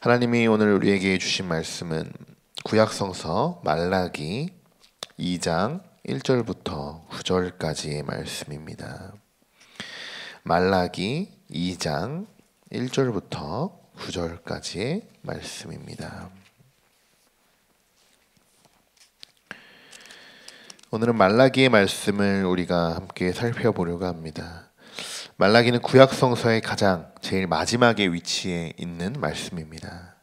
하나님이 오늘 우리에게 주신 말씀은 구약성서 말라기 2장 1절부터 9절까지의 말씀입니다. 말라기 2장 1절부터 9절까지의 말씀입니다. 오늘은 말라기의 말씀을 우리가 함께 살펴보려고 합니다. 말라기는 구약성서의 가장 제일 마지막에 위치해 있는 말씀입니다.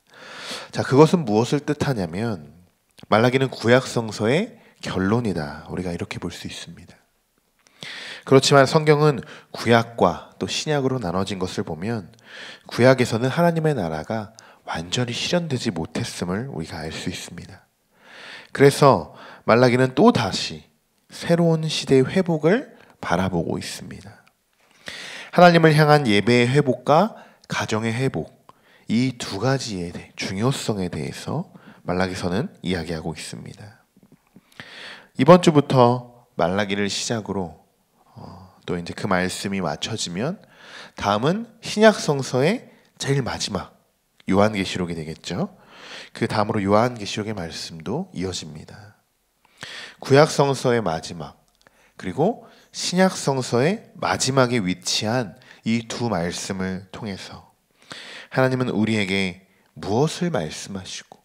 자, 그것은 무엇을 뜻하냐면 말라기는 구약성서의 결론이다. 우리가 이렇게 볼 수 있습니다. 그렇지만 성경은 구약과 또 신약으로 나눠진 것을 보면 구약에서는 하나님의 나라가 완전히 실현되지 못했음을 우리가 알 수 있습니다. 그래서 말라기는 또 다시 새로운 시대의 회복을 바라보고 있습니다. 하나님을 향한 예배의 회복과 가정의 회복, 이 두 가지의 중요성에 대해서 말라기서는 이야기하고 있습니다. 이번 주부터 말라기를 시작으로 또 이제 그 말씀이 맞춰지면 다음은 신약성서의 제일 마지막 요한계시록이 되겠죠. 그 다음으로 요한계시록의 말씀도 이어집니다. 구약성서의 마지막 그리고 신약성서의 마지막에 위치한 이 두 말씀을 통해서 하나님은 우리에게 무엇을 말씀하시고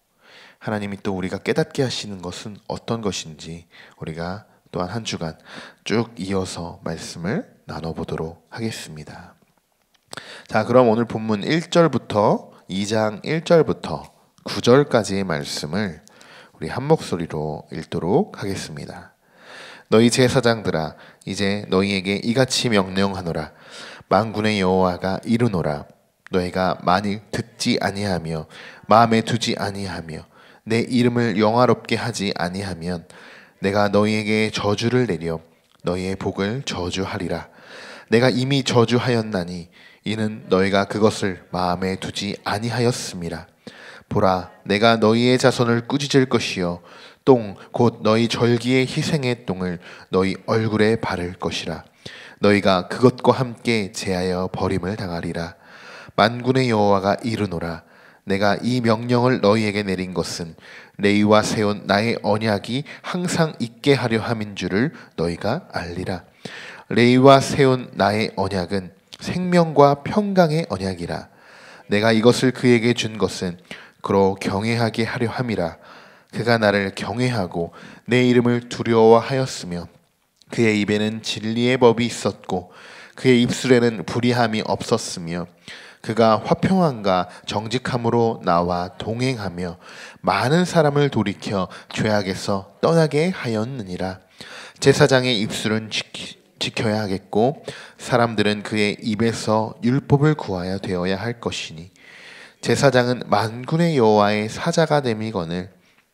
하나님이 또 우리가 깨닫게 하시는 것은 어떤 것인지 우리가 또한 한 주간 쭉 이어서 말씀을 나눠보도록 하겠습니다. 자, 그럼 오늘 본문 1절부터 2장 1절부터 9절까지의 말씀을 우리 한 목소리로 읽도록 하겠습니다. 너희 제사장들아, 이제 너희에게 이같이 명령하노라. 만군의 여호와가 이르노라. 너희가 만일 듣지 아니하며 마음에 두지 아니하며 내 이름을 영화롭게 하지 아니하면 내가 너희에게 저주를 내려 너희의 복을 저주하리라. 내가 이미 저주하였나니 이는 너희가 그것을 마음에 두지 아니하였음이라. 보라, 내가 너희의 자손을 꾸짖을 것이요 똥 곧 너희 절기의 희생의 똥을 너희 얼굴에 바를 것이라. 너희가 그것과 함께 제하여 버림을 당하리라. 만군의 여호와가 이르노라. 내가 이 명령을 너희에게 내린 것은 레위와 세운 나의 언약이 항상 있게 하려 함인 줄을 너희가 알리라. 레위와 세운 나의 언약은 생명과 평강의 언약이라. 내가 이것을 그에게 준 것은 그로 경외하게 하려 함이라. 그가 나를 경외하고 내 이름을 두려워하였으며 그의 입에는 진리의 법이 있었고 그의 입술에는 불의함이 없었으며 그가 화평함과 정직함으로 나와 동행하며 많은 사람을 돌이켜 죄악에서 떠나게 하였느니라. 제사장의 입술은 지켜야 하겠고 사람들은 그의 입에서 율법을 구하여 되어야 할 것이니 제사장은 만군의 여호와의 사자가 됨이거늘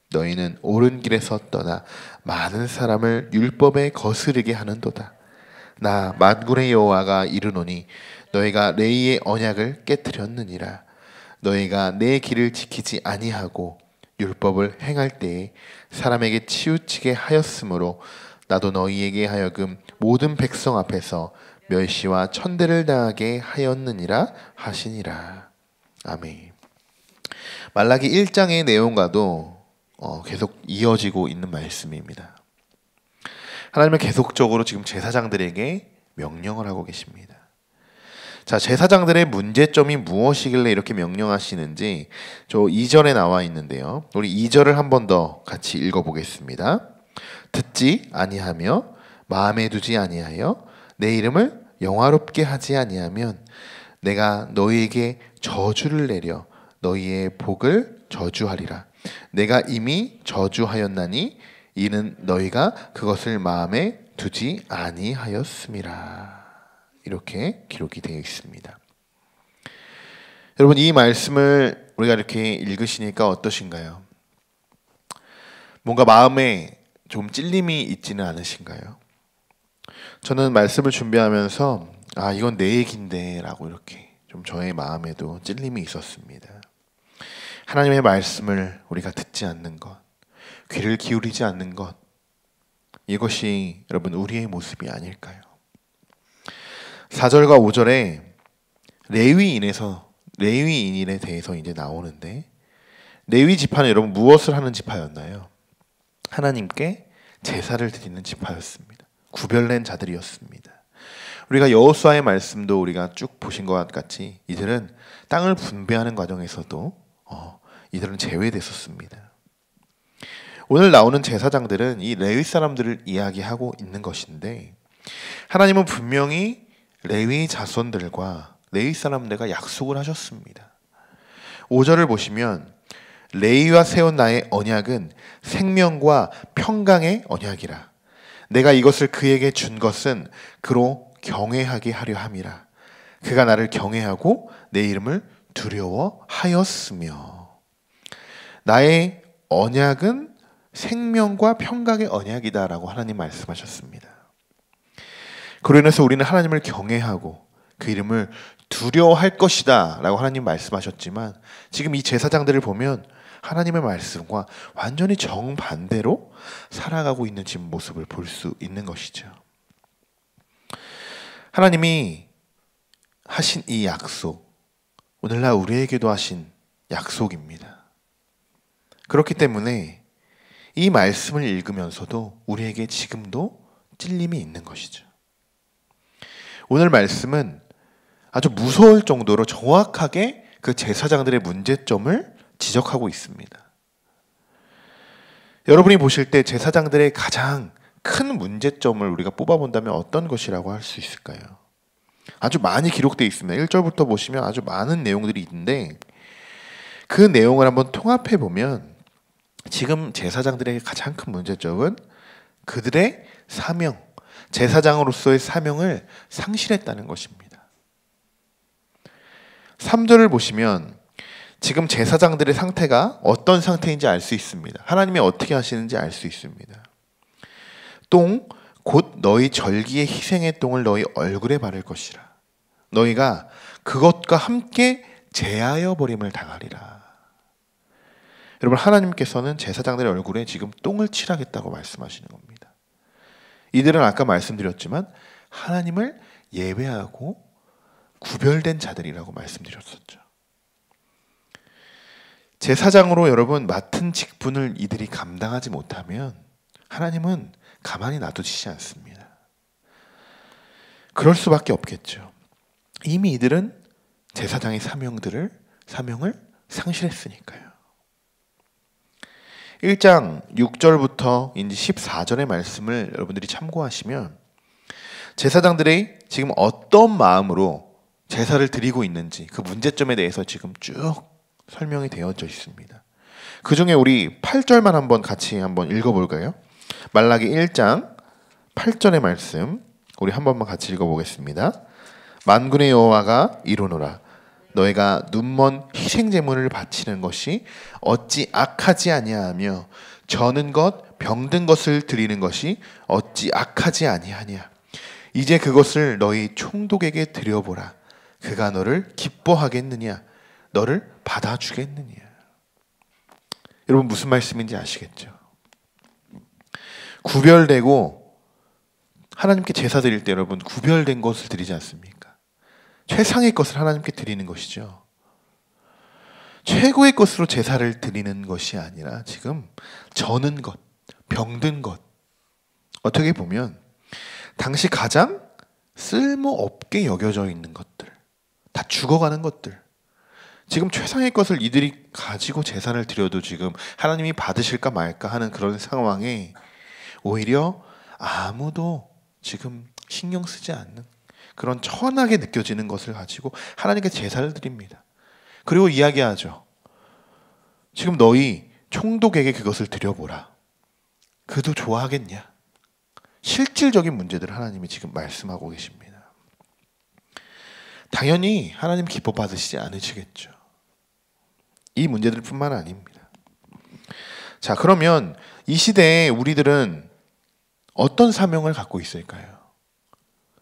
너희는 옳은 길에서 떠나 많은 사람을 율법에 거스르게 하는도다. 나 만군의 여호와가 이르노니 너희가 레위의 언약을 깨뜨렸느니라. 너희가 내 길을 지키지 아니하고 율법을 행할 때에 사람에게 치우치게 하였으므로 나도 너희에게 하여금 모든 백성 앞에서 멸시와 천대를 당하게 하였느니라 하시니라. 아멘. 말라기 1장의 내용과도 계속 이어지고 있는 말씀입니다. 하나님은 계속적으로 지금 제사장들에게 명령을 하고 계십니다. 자, 제사장들의 문제점이 무엇이길래 이렇게 명령하시는지 저 2절에 나와 있는데요. 우리 2절을 한 번 더 같이 읽어보겠습니다. 듣지 아니하며 마음에 두지 아니하여 내 이름을 영화롭게 하지 아니하면 내가 너희에게 저주를 내려 너희의 복을 저주하리라. 내가 이미 저주하였나니 이는 너희가 그것을 마음에 두지 아니하였음이라. 이렇게 기록이 되어 있습니다. 여러분, 이 말씀을 우리가 이렇게 읽으시니까 어떠신가요? 뭔가 마음에 좀 찔림이 있지는 않으신가요? 저는 말씀을 준비하면서 이건 내 얘긴데 라고 이렇게 좀 저의 마음에도 찔림이 있었습니다. 하나님의 말씀을 우리가 듣지 않는 것, 귀를 기울이지 않는 것, 이것이 여러분 우리의 모습이 아닐까요? 4절과 5절에 레위인에서 레위인에 대해서 이제 나오는데, 레위 지파는 여러분 무엇을 하는 지파였나요? 하나님께 제사를 드리는 지파였습니다. 구별된 자들이었습니다. 우리가 여호수아의 말씀도 우리가 쭉 보신 것 같이 이들은 땅을 분배하는 과정에서도 이들은 제외됐었습니다. 오늘 나오는 제사장들은 이 레위 사람들을 이야기하고 있는 것인데, 하나님은 분명히 레위 자손들과 레위 사람들과 약속을 하셨습니다. 5절을 보시면 레위와 세운 나의 언약은 생명과 평강의 언약이라. 내가 이것을 그에게 준 것은 그로 경외하게 하려 함이라. 그가 나를 경외하고 내 이름을 두려워하였으며. 나의 언약은 생명과 평강의 언약이다라고 하나님 말씀하셨습니다. 그로 인해서 우리는 하나님을 경외하고 그 이름을 두려워할 것이다 라고 하나님 말씀하셨지만, 지금 이 제사장들을 보면 하나님의 말씀과 완전히 정반대로 살아가고 있는 지금 모습을 볼 수 있는 것이죠. 하나님이 하신 이 약속, 오늘날 우리에게도 하신 약속입니다. 그렇기 때문에 이 말씀을 읽으면서도 우리에게 지금도 찔림이 있는 것이죠. 오늘 말씀은 아주 무서울 정도로 정확하게 그 제사장들의 문제점을 지적하고 있습니다. 여러분이 보실 때 제사장들의 가장 큰 문제점을 우리가 뽑아본다면 어떤 것이라고 할 수 있을까요? 아주 많이 기록되어 있습니다. 1절부터 보시면 아주 많은 내용들이 있는데, 그 내용을 한번 통합해 보면 지금 제사장들에게 가장 큰 문제점은 그들의 사명, 제사장으로서의 사명을 상실했다는 것입니다. 3절을 보시면 지금 제사장들의 상태가 어떤 상태인지 알 수 있습니다. 하나님이 어떻게 하시는지 알 수 있습니다. 똥, 곧 너희 절기의 희생의 똥을 너희 얼굴에 바를 것이라. 너희가 그것과 함께 제하여 버림을 당하리라. 여러분, 하나님께서는 제사장들의 얼굴에 지금 똥을 칠하겠다고 말씀하시는 겁니다. 이들은 아까 말씀드렸지만 하나님을 예배하고 구별된 자들이라고 말씀드렸었죠. 제사장으로 여러분 맡은 직분을 이들이 감당하지 못하면 하나님은 가만히 놔두시지 않습니다. 그럴 수밖에 없겠죠. 이미 이들은 제사장의 사명을 상실했으니까요. 1장 6절부터 이제 14절의 말씀을 여러분들이 참고하시면 제사장들이 지금 어떤 마음으로 제사를 드리고 있는지 그 문제점에 대해서 지금 쭉 설명이 되어져 있습니다. 그 중에 우리 8절만 한번 같이 한번 읽어볼까요? 말라기 1장 8절의 말씀 우리 한 번만 같이 읽어보겠습니다. 만군의 여호와가 이르노라. 너희가 눈먼 희생 제물을 바치는 것이 어찌 악하지 아니하며 저는 것 병든 것을 드리는 것이 어찌 악하지 아니하냐. 이제 그것을 너희 총독에게 드려보라. 그가 너를 기뻐하겠느냐 너를 받아주겠느냐. 여러분 무슨 말씀인지 아시겠죠? 구별되고 하나님께 제사 드릴 때 여러분 구별된 것을 드리지 않습니까? 최상의 것을 하나님께 드리는 것이죠. 최고의 것으로 제사를 드리는 것이 아니라 지금 저는 것, 병든 것, 어떻게 보면 당시 가장 쓸모없게 여겨져 있는 것들, 다 죽어가는 것들, 지금 최상의 것을 이들이 가지고 제사를 드려도 지금 하나님이 받으실까 말까 하는 그런 상황에 오히려 아무도 지금 신경 쓰지 않는 그런 천하게 느껴지는 것을 가지고 하나님께 제사를 드립니다. 그리고 이야기하죠. 지금 너희 총독에게 그것을 드려보라. 그도 좋아하겠냐? 실질적인 문제들을 하나님이 지금 말씀하고 계십니다. 당연히 하나님 기뻐 받으시지 않으시겠죠. 이 문제들 뿐만 아닙니다. 자, 그러면 이 시대에 우리들은 어떤 사명을 갖고 있을까요?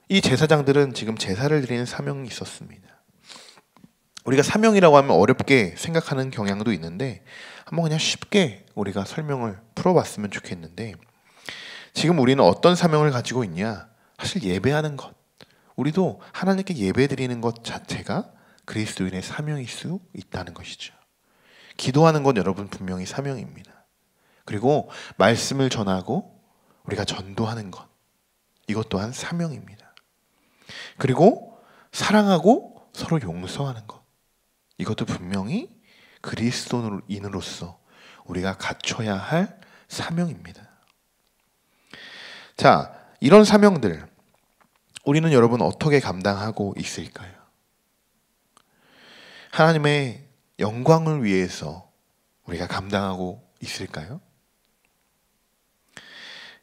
이 제사장들은 지금 제사를 드리는 사명이 있었습니다. 우리가 사명이라고 하면 어렵게 생각하는 경향도 있는데 한번 그냥 쉽게 우리가 설명을 풀어봤으면 좋겠는데, 지금 우리는 어떤 사명을 가지고 있냐? 사실 예배하는 것, 우리도 하나님께 예배 드리는 것 자체가 그리스도인의 사명일 수 있다는 것이죠. 기도하는 건 여러분 분명히 사명입니다. 그리고 말씀을 전하고 우리가 전도하는 것, 이것 또한 사명입니다. 그리고 사랑하고 서로 용서하는 것, 이것도 분명히 그리스도인으로서 우리가 갖춰야 할 사명입니다. 자, 이런 사명들 우리는 여러분 어떻게 감당하고 있을까요? 하나님의 영광을 위해서 우리가 감당하고 있을까요?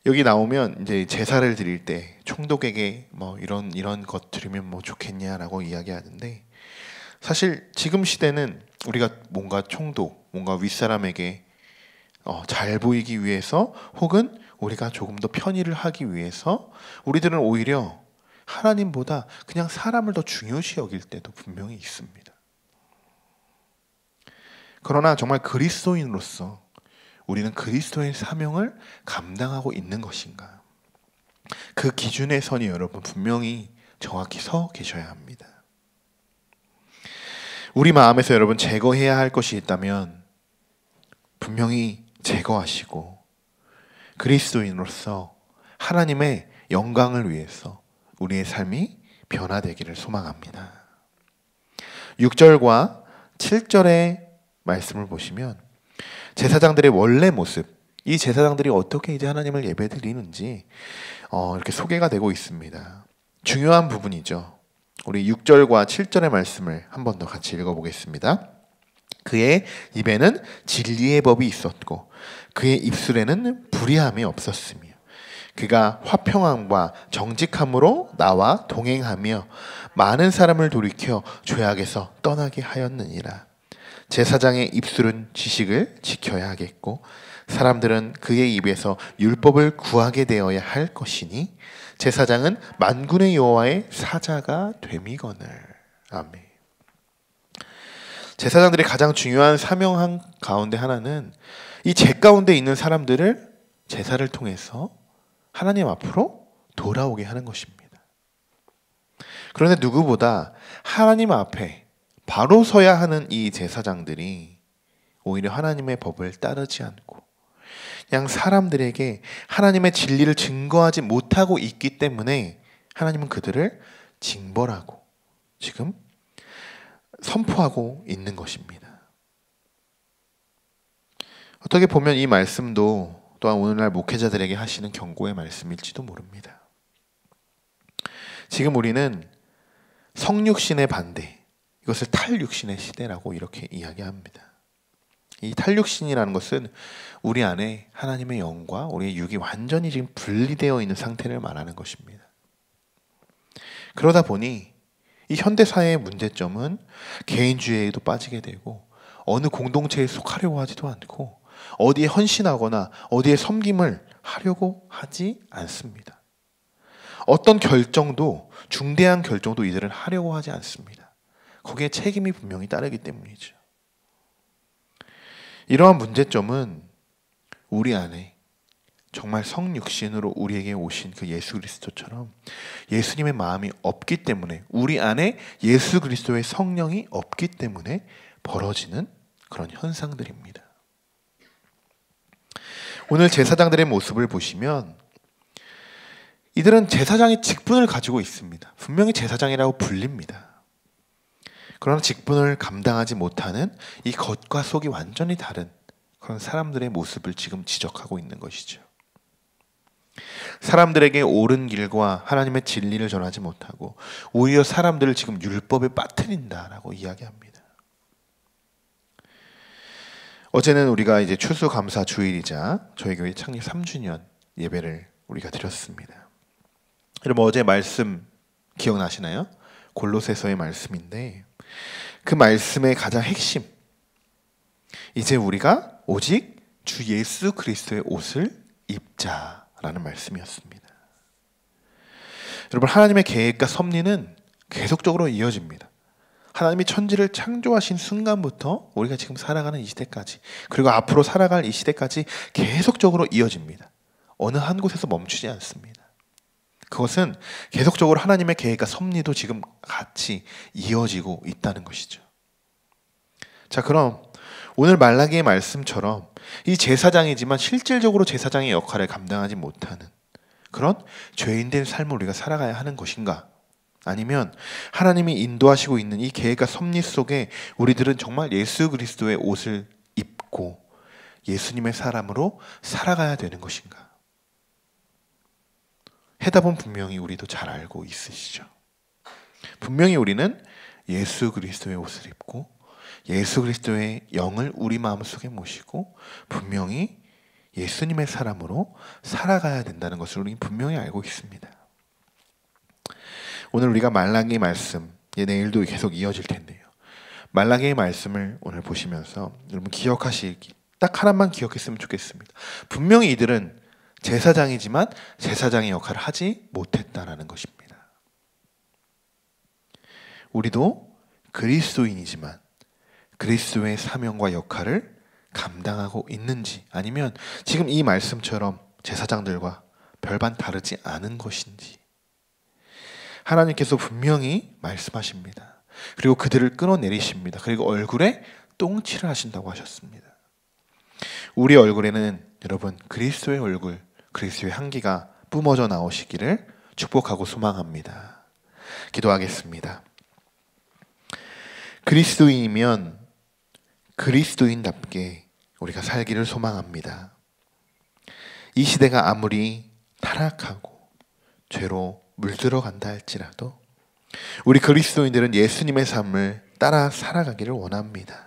여기 나오면 이제 제사를 드릴 때 총독에게 뭐 이런 것 드리면 뭐 좋겠냐라고 이야기하는데, 사실 지금 시대는 우리가 뭔가 총독, 뭔가 윗사람에게 잘 보이기 위해서, 혹은 우리가 조금 더 편의를 하기 위해서 우리들은 오히려 하나님보다 그냥 사람을 더 중요시 여길 때도 분명히 있습니다. 그러나 정말 그리스도인으로서 우리는 그리스도의 사명을 감당하고 있는 것인가? 그 기준의 선이 여러분 분명히 정확히 서 계셔야 합니다. 우리 마음에서 여러분 제거해야 할 것이 있다면 분명히 제거하시고 그리스도인으로서 하나님의 영광을 위해서 우리의 삶이 변화되기를 소망합니다. 6절과 7절의 말씀을 보시면 제사장들의 원래 모습, 이 제사장들이 어떻게 이제 하나님을 예배드리는지 이렇게 소개가 되고 있습니다. 중요한 부분이죠. 우리 6절과 7절의 말씀을 한 번 더 같이 읽어보겠습니다. 그의 입에는 진리의 법이 있었고 그의 입술에는 불의함이 없었으며 그가 화평함과 정직함으로 나와 동행하며 많은 사람을 돌이켜 죄악에서 떠나게 하였느니라. 제사장의 입술은 지식을 지켜야 하겠고 사람들은 그의 입에서 율법을 구하게 되어야 할 것이니 제사장은 만군의 여호와의 사자가 됨이거늘. 아멘. 제사장들이 가장 중요한 사명 가운데 하나는 이 죄 가운데 있는 사람들을 제사를 통해서 하나님 앞으로 돌아오게 하는 것입니다. 그런데 누구보다 하나님 앞에 바로 서야 하는 이 제사장들이 오히려 하나님의 법을 따르지 않고 그냥 사람들에게 하나님의 진리를 증거하지 못하고 있기 때문에 하나님은 그들을 징벌하고 지금 선포하고 있는 것입니다. 어떻게 보면 이 말씀도 또한 오늘날 목회자들에게 하시는 경고의 말씀일지도 모릅니다. 지금 우리는 성육신의 반대, 이것을 탈육신의 시대라고 이렇게 이야기합니다. 이 탈육신이라는 것은 우리 안에 하나님의 영과 우리의 육이 완전히 지금 분리되어 있는 상태를 말하는 것입니다. 그러다 보니 이 현대사회의 문제점은 개인주의에도 빠지게 되고 어느 공동체에 속하려고 하지도 않고 어디에 헌신하거나 어디에 섬김을 하려고 하지 않습니다. 어떤 결정도, 중대한 결정도 이들은 하려고 하지 않습니다. 거기에 책임이 분명히 따르기 때문이죠. 이러한 문제점은 우리 안에 정말 성육신으로 우리에게 오신 그 예수 그리스도처럼 예수님의 마음이 없기 때문에, 우리 안에 예수 그리스도의 성령이 없기 때문에 벌어지는 그런 현상들입니다. 오늘 제사장들의 모습을 보시면 이들은 제사장의 직분을 가지고 있습니다. 분명히 제사장이라고 불립니다. 그러나 직분을 감당하지 못하는 이 겉과 속이 완전히 다른 그런 사람들의 모습을 지금 지적하고 있는 것이죠. 사람들에게 옳은 길과 하나님의 진리를 전하지 못하고 오히려 사람들을 지금 율법에 빠뜨린다라고 이야기합니다. 어제는 우리가 이제 추수감사 주일이자 저희 교회 창립 3주년 예배를 우리가 드렸습니다. 여러분 어제 말씀 기억나시나요? 골로새서의 말씀인데 그 말씀의 가장 핵심, 이제 우리가 오직 주 예수 그리스도의 옷을 입자라는 말씀이었습니다. 여러분 하나님의 계획과 섭리는 계속적으로 이어집니다. 하나님이 천지를 창조하신 순간부터 우리가 지금 살아가는 이 시대까지, 그리고 앞으로 살아갈 이 시대까지 계속적으로 이어집니다. 어느 한 곳에서 멈추지 않습니다. 그것은 계속적으로 하나님의 계획과 섭리도 지금 같이 이어지고 있다는 것이죠. 자, 그럼 오늘 말라기의 말씀처럼 이 제사장이지만 실질적으로 제사장의 역할을 감당하지 못하는 그런 죄인된 삶을 우리가 살아가야 하는 것인가? 아니면 하나님이 인도하시고 있는 이 계획과 섭리 속에 우리들은 정말 예수 그리스도의 옷을 입고 예수님의 사람으로 살아가야 되는 것인가? 해답은 분명히 우리도 잘 알고 있으시죠. 분명히 우리는 예수 그리스도의 옷을 입고 예수 그리스도의 영을 우리 마음속에 모시고 분명히 예수님의 사람으로 살아가야 된다는 것을 우리는 분명히 알고 있습니다. 오늘 우리가 말라기의 말씀, 내일도 계속 이어질 텐데요. 말라기의 말씀을 오늘 보시면서 여러분 기억하시기, 딱 하나만 기억했으면 좋겠습니다. 분명히 이들은 제사장이지만 제사장의 역할을 하지 못했다라는 것입니다. 우리도 그리스도인이지만 그리스도의 사명과 역할을 감당하고 있는지, 아니면 지금 이 말씀처럼 제사장들과 별반 다르지 않은 것인지 하나님께서 분명히 말씀하십니다. 그리고 그들을 끌어내리십니다. 그리고 얼굴에 똥칠을 하신다고 하셨습니다. 우리 얼굴에는 여러분 그리스도의 얼굴, 그리스도의 향기가 뿜어져 나오시기를 축복하고 소망합니다. 기도하겠습니다. 그리스도인이면 그리스도인답게 우리가 살기를 소망합니다. 이 시대가 아무리 타락하고 죄로 물들어간다 할지라도 우리 그리스도인들은 예수님의 삶을 따라 살아가기를 원합니다.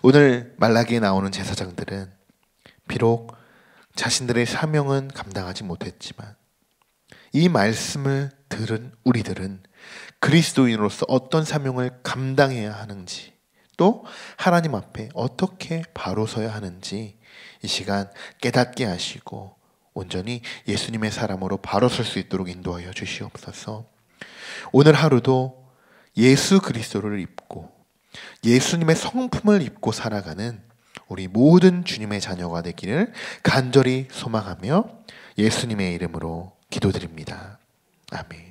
오늘 말라기에 나오는 제사장들은 비록 자신들의 사명은 감당하지 못했지만 이 말씀을 들은 우리들은 그리스도인으로서 어떤 사명을 감당해야 하는지, 또 하나님 앞에 어떻게 바로 서야 하는지 이 시간 깨닫게 하시고 온전히 예수님의 사람으로 바로 설 수 있도록 인도하여 주시옵소서. 오늘 하루도 예수 그리스도를 입고 예수님의 성품을 입고 살아가는 우리 모든 주님의 자녀가 되기를 간절히 소망하며 예수님의 이름으로 기도드립니다. 아멘.